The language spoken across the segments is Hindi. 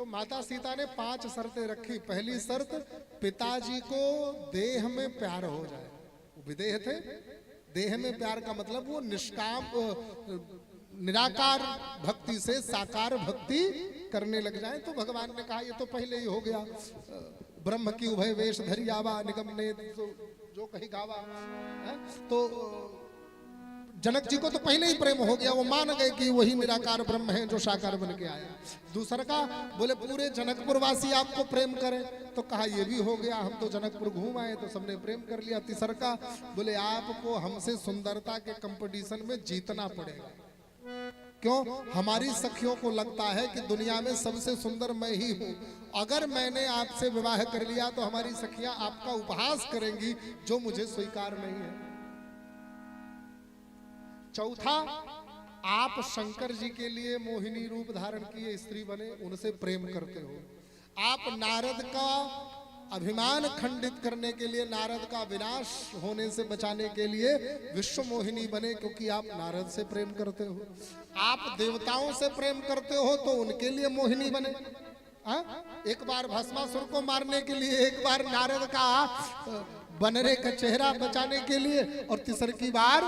तो माता सीता ने 5 शर्तें रखी। पहली शर्त, पिताजी को देह में प्यार हो जाए। वो विदेह थे, देह में प्यार का मतलब वो निराकार भक्ति से साकार भक्ति करने लग जाए। तो भगवान ने कहा ये तो पहले ही हो गया, ब्रह्म की उभय वेश धरी आवा निगम ने जो कही गावा। तो जनक जी को तो पहले ही प्रेम हो गया, वो मान गए कि वही निराकार ब्रह्म है जो साकार बन के आया। दूसरा का बोले पूरे जनकपुर वासी आपको प्रेम करें, तो कहा ये भी हो गया, हम तो जनकपुर घूम आए तो सबने प्रेम कर लिया। तीसरा का बोले आपको हमसे सुंदरता के कंपटीशन में जीतना पड़ेगा। क्यों? हमारी सखियों को लगता है कि दुनिया में सबसे सुंदर मैं ही हूं। अगर मैंने आपसे विवाह कर लिया तो हमारी सखियां आपका उपहास करेंगी, जो मुझे स्वीकार नहीं है। चौथा, आप शंकर जी के लिए मोहिनी रूप धारण किए स्त्री बने, उनसे प्रेम करते हो। आप नारद का अभिमान खंडित करने के लिए, नारद का विनाश होने से बचाने के लिए विश्व मोहिनी बने, क्योंकि आप नारद से प्रेम करते हो। आप देवताओं से प्रेम करते हो तो उनके लिए मोहिनी बने। एक बार भस्मासुर को मारने के लिए, एक बार नारद का बनरे का चेहरा बचाने के लिए, और तीसरी बार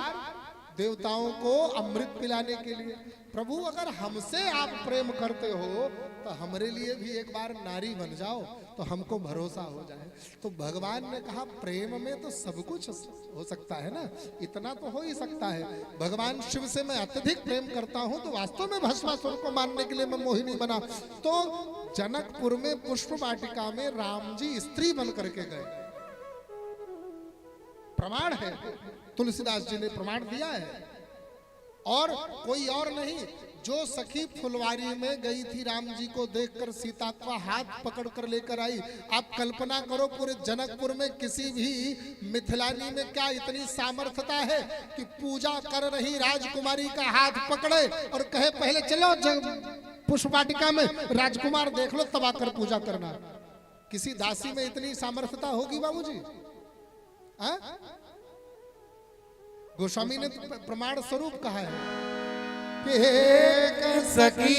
देवताओं को अमृत पिलाने के लिए। प्रभु अगर हमसे आप प्रेम करते हो तो हमारे लिए भी एक बार नारी बन जाओ, तो हमको भरोसा हो जाए। तो भगवान ने कहा प्रेम में तो सब कुछ हो सकता है ना, इतना तो हो ही सकता है। भगवान शिव से मैं अत्यधिक प्रेम करता हूं, तो वास्तव में भस्मासुर को मारने के लिए मैं मोहिनी बना। तो जनकपुर में पुष्प वाटिका में राम जी स्त्री बन करके गए, प्रमाण है, तुलसीदास जी ने प्रमाण दिया है। और कोई और नहीं, जो सखी फुलवारी में गई थी राम जी को देखकर सीता का हाथ पकड़ कर लेकर आई। आप कल्पना करो पूरे जनकपुर में किसी भी मिथिलानी में क्या इतनी सामर्थ्यता है कि पूजा कर रही राजकुमारी का हाथ पकड़े और कहे पहले चलो पुष्प वाटिका में राजकुमार देख लो तब आकर पूजा करना। किसी दासी में इतनी सामर्थ्यता होगी बाबूजी? गोस्वामी ने प्रमाण स्वरूप कहा है कि एक सखी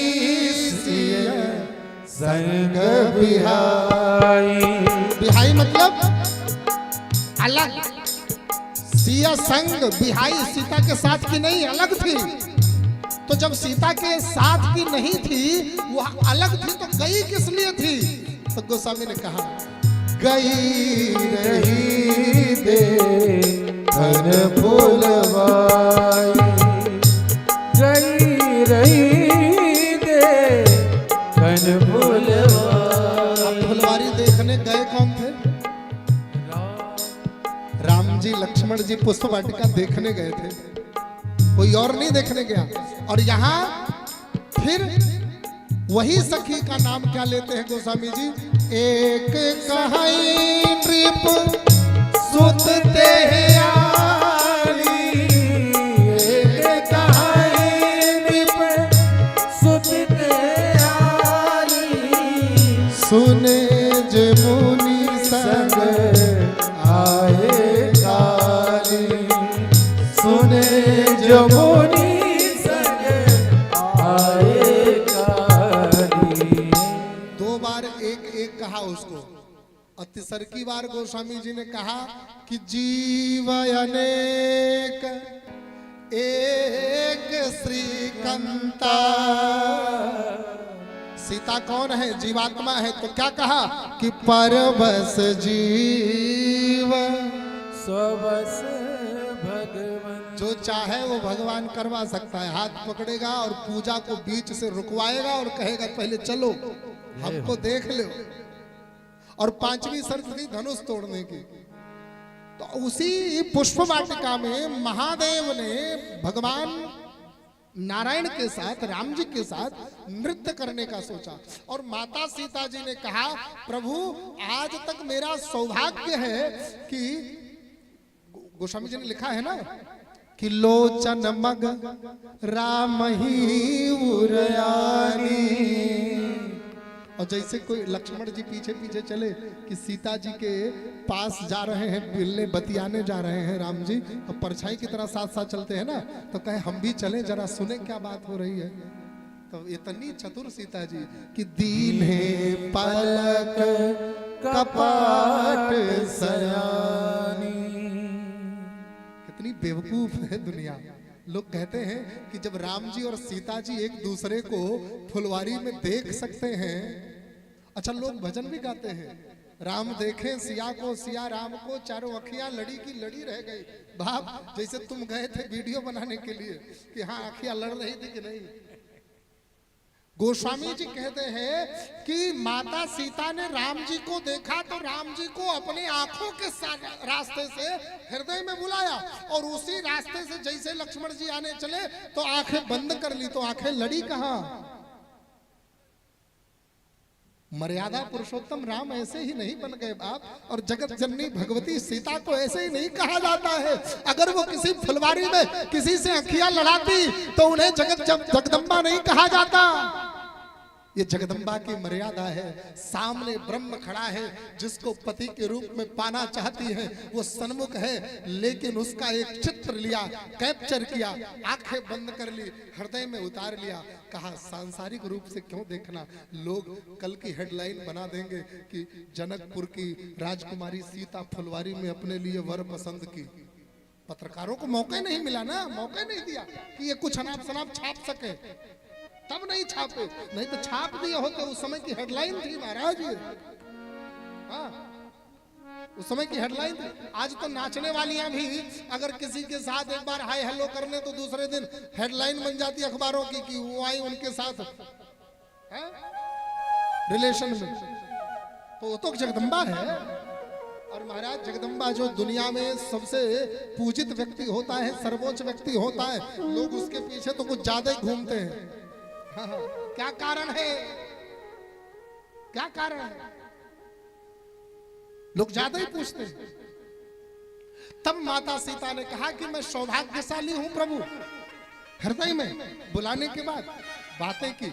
संग बिहाई। बिहाई मतलब अलग, सिया संग बिहाई सीता के साथ की नहीं, अलग थी। तो जब सीता के साथ की नहीं थी, वो अलग थी, तो गई किस लिए थी? तो गोस्वामी ने कहा गई रही दे धन फूलवाई, गई रही दे धन फूलवाई। फुलवारी देखने गए कौन थे? राम जी लक्ष्मण जी पुष्प वाटिका देखने गए थे, कोई और नहीं देखने गया। और यहाँ फिर वही सखी का नाम क्या लेते हैं गोस्वामी जी? एक कहाई नृप सुतते आली, एक कहाई नृप सुतते आली, सुने जमुनी संग आए काली, सुने जमुनी संग आए काली। 2 बार एक एक कहा उसको। और तीसरी बार गोस्वामी जी ने कहा कि जीव अनेक एक श्रीकंता। सीता कौन है? जीवात्मा है। तो क्या कहा कि परबस जीव सबस भगवान। जो चाहे वो भगवान करवा सकता है। हाथ पकड़ेगा और पूजा को बीच से रुकवाएगा और कहेगा पहले चलो हमको देख लो। और 5वीं शर्त थी धनुष तोड़ने की। तो उसी पुष्प वाटिका में महादेव ने भगवान नारायण के साथ, राम जी के साथ नृत्य करने का सोचा। और माता सीता जी ने कहा प्रभु आज तक मेरा सौभाग्य है कि, गोस्वामी जी ने लिखा है ना कि लोचन मग राम ही उरयानी। और जैसे कोई लक्ष्मण जी पीछे पीछे चले कि सीता जी के पास जा रहे हैं, मिलने बतियाने जा रहे हैं राम जी, तो परछाई की तरह साथ साथ चलते हैं ना, तो कहे हम भी चलें जरा सुने क्या बात हो रही है। तो इतनी चतुर सीता जी कि दीन्हे पलक कपाट सयानी। कितनी बेवकूफ है दुनिया। लोग कहते हैं कि जब राम जी और सीता जी एक दूसरे को फुलवारी में देख सकते हैं। अच्छा, लोग भजन भी गाते हैं, राम देखे सिया को, सिया राम को, चारों अखियां लड़ी की लड़ी रह गई। बाप, जैसे तुम गए थे वीडियो बनाने के लिए कि हाँ अखियां लड़ रही थी कि नहीं। गोस्वामी जी कहते हैं कि माता सीता ने राम जी को देखा तो राम जी को अपने आंखों के रास्ते से हृदय में बुलाया, और उसी रास्ते से जैसे लक्ष्मण जी आने चले तो आंखें बंद कर ली, तो आंखें लड़ी कहां। मर्यादा पुरुषोत्तम राम ऐसे ही नहीं बन गए बाप, और जगत जननी भगवती सीता को ऐसे ही नहीं कहा जाता है। अगर वो किसी फुलवारी में किसी से अखियां लड़ाती तो उन्हें जगदम्बा नहीं कहा जाता। ये जगदम्बा की मर्यादा है। सामने ब्रह्म खड़ा है जिसको पति के रूप में पाना चाहती है, वो सन्मुख है, लेकिन उसका एक चित्र लिया, कैप्चर किया, आंखें बंद कर ली, हृदय में उतार लिया। कहा सांसारिक रूप से क्यों देखना। लोग कल की हेडलाइन बना देंगे कि जनकपुर की राजकुमारी सीता फुलवारी में अपने लिए वर पसंद की। पत्रकारों को मौका नहीं मिला ना, मौका नहीं दिया कि ये कुछ अनाप शनाप छाप सके, तब नहीं छापे, नहीं तो छाप दिए होते। उस समय की हेडलाइन थी महाराज, हाँ उस समय की हेडलाइन थी। आज तो नाचने वालियां भी अगर किसी के साथ एक बार हाय हेलो करने तो दूसरे दिन हेडलाइन बन जाती अखबारों की कि वो आई उनके साथ रिलेशन में, तो वो तो जगदम्बा है। और महाराज जगदम्बा जो दुनिया में सबसे पूजित व्यक्ति होता है, सर्वोच्च व्यक्ति होता है, लोग उसके पीछे तो कुछ ज्यादा ही घूमते हैं। हाँ, क्या कारण है, क्या कारण है, लोग ज्यादा ही पूछते हैं। तब माता सीता ने कहा कि मैं सौभाग्यशाली हूं प्रभु। हृदय में बुलाने के बाद बातें की।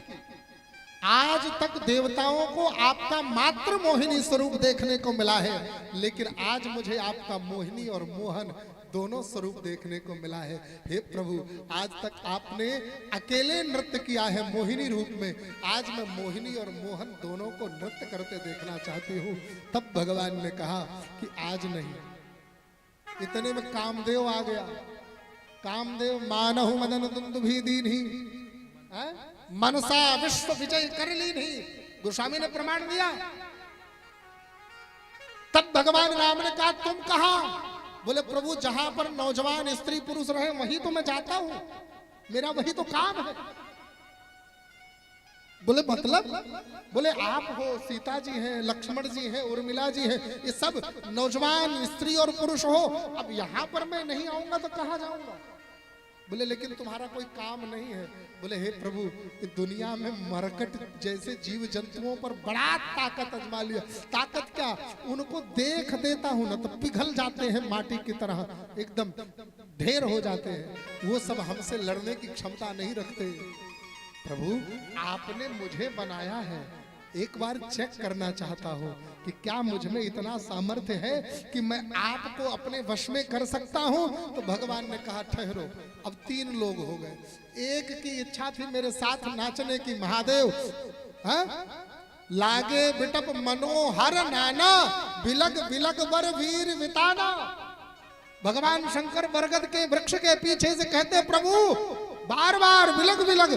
आज तक देवताओं को आपका मात्र मोहिनी स्वरूप देखने को मिला है, लेकिन आज मुझे आपका मोहिनी और मोहन दोनों स्वरूप देखने को मिला है। हे प्रभु, आज तक आपने अकेले नृत्य किया है मोहिनी रूप में, आज मैं मोहिनी और मोहन दोनों को नृत्य करते देखना चाहती हूँ। तब भगवान ने कहा कि आज नहीं। इतने में कामदेव आ गया। कामदेव मानहु मदन दुंदुभि दीन्हि मनसा विश्व विजय कर ली नहीं, गोस्वामी ने प्रमाण दिया। तब भगवान राम ने कहा तुम कहा? बोले प्रभु जहां पर नौजवान स्त्री पुरुष रहे वहीं तो मैं जाता हूं, मेरा वही तो काम है। बोले मतलब? बोले आप हो, सीता जी हैं, लक्ष्मण जी हैं, उर्मिला जी हैं, ये सब नौजवान स्त्री और पुरुष हो। अब यहां पर मैं नहीं आऊंगा तो कहां जाऊंगा? बोले लेकिन तुम्हारा कोई काम नहीं है। बोले हे प्रभु, दुनिया में मरकट जैसे जीव जंतुओं पर बड़ा ताकत आजमा लिया। ताकत क्या, उनको देख देता हूं ना तो पिघल जाते हैं माटी की तरह, एकदम ढेर हो जाते हैं। वो सब हमसे लड़ने की क्षमता नहीं रखते। प्रभु आपने मुझे बनाया है, एक बार चेक करना चाहता हूँ कि क्या मुझ में इतना सामर्थ्य है कि मैं आपको अपने वश में कर सकता हूँ। तो भगवान ने कहा ठहरो। अब 3 लोग हो गए। एक की इच्छा थी मेरे साथ नाचने की, महादेव लागे बिटप मनोहर नाना बिलग बिलग वर वीर विताना। भगवान शंकर बरगद के वृक्ष के पीछे से कहते प्रभु बार बार बिलग बिलग,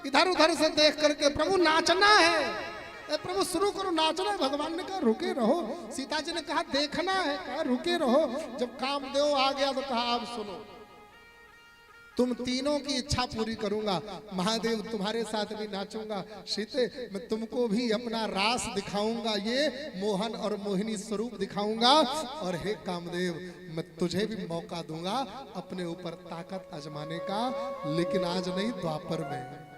इधर उधर से देख करके प्रभु नाचना है, प्रभु शुरू करो नाचना। भगवान ने कहा रुके रहो। सीता जी ने कहा देखना है, कहा रुके रहो। जब कामदेव आ गया तो कहा अब सुनो, तुम तीनों की इच्छा पूरी करूंगा। महादेव तुम्हारे साथ भी नाचूंगा, सीते मैं तुमको भी अपना रास दिखाऊंगा, ये मोहन और मोहिनी स्वरूप दिखाऊंगा। और हे कामदेव मैं तुझे भी मौका दूंगा अपने ऊपर ताकत आजमाने का, लेकिन आज नहीं, द्वापर में।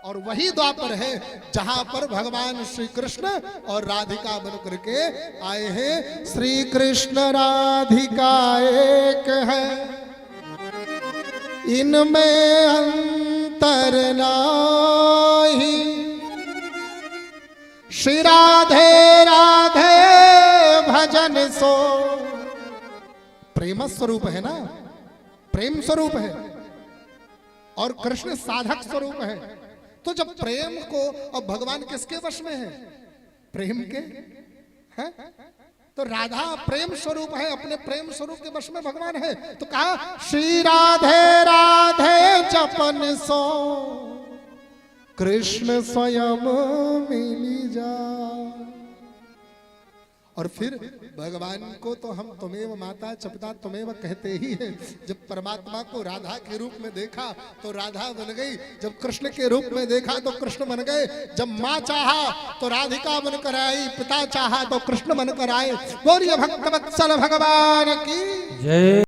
और वही द्वापर है जहां पर भगवान श्री कृष्ण और राधिका बन करके आए हैं। श्री कृष्ण राधिका एक है, इनमें अंतर नाही। श्री राधे राधे भजन सो, प्रेम स्वरूप है ना, प्रेम स्वरूप है, और कृष्ण साधक स्वरूप है। तो जब प्रेम को, अब भगवान किसके वश में है? प्रेम के हैं? तो राधा प्रेम स्वरूप है, अपने प्रेम स्वरूप के वश में भगवान है। तो कहा श्री राधे राधे जपन सो कृष्ण स्वयं मिली जा। और फिर भगवान को तो हम तुमेव माता चपता तुमेव कहते ही हैं। जब परमात्मा को राधा के रूप में देखा तो राधा बन गई, जब कृष्ण के रूप में देखा तो कृष्ण बन गए, जब माँ चाहा तो राधिका बनकर आई, पिता चाहा तो कृष्ण बनकर आए। बोलिए भक्तवत्सल भगवान की जय।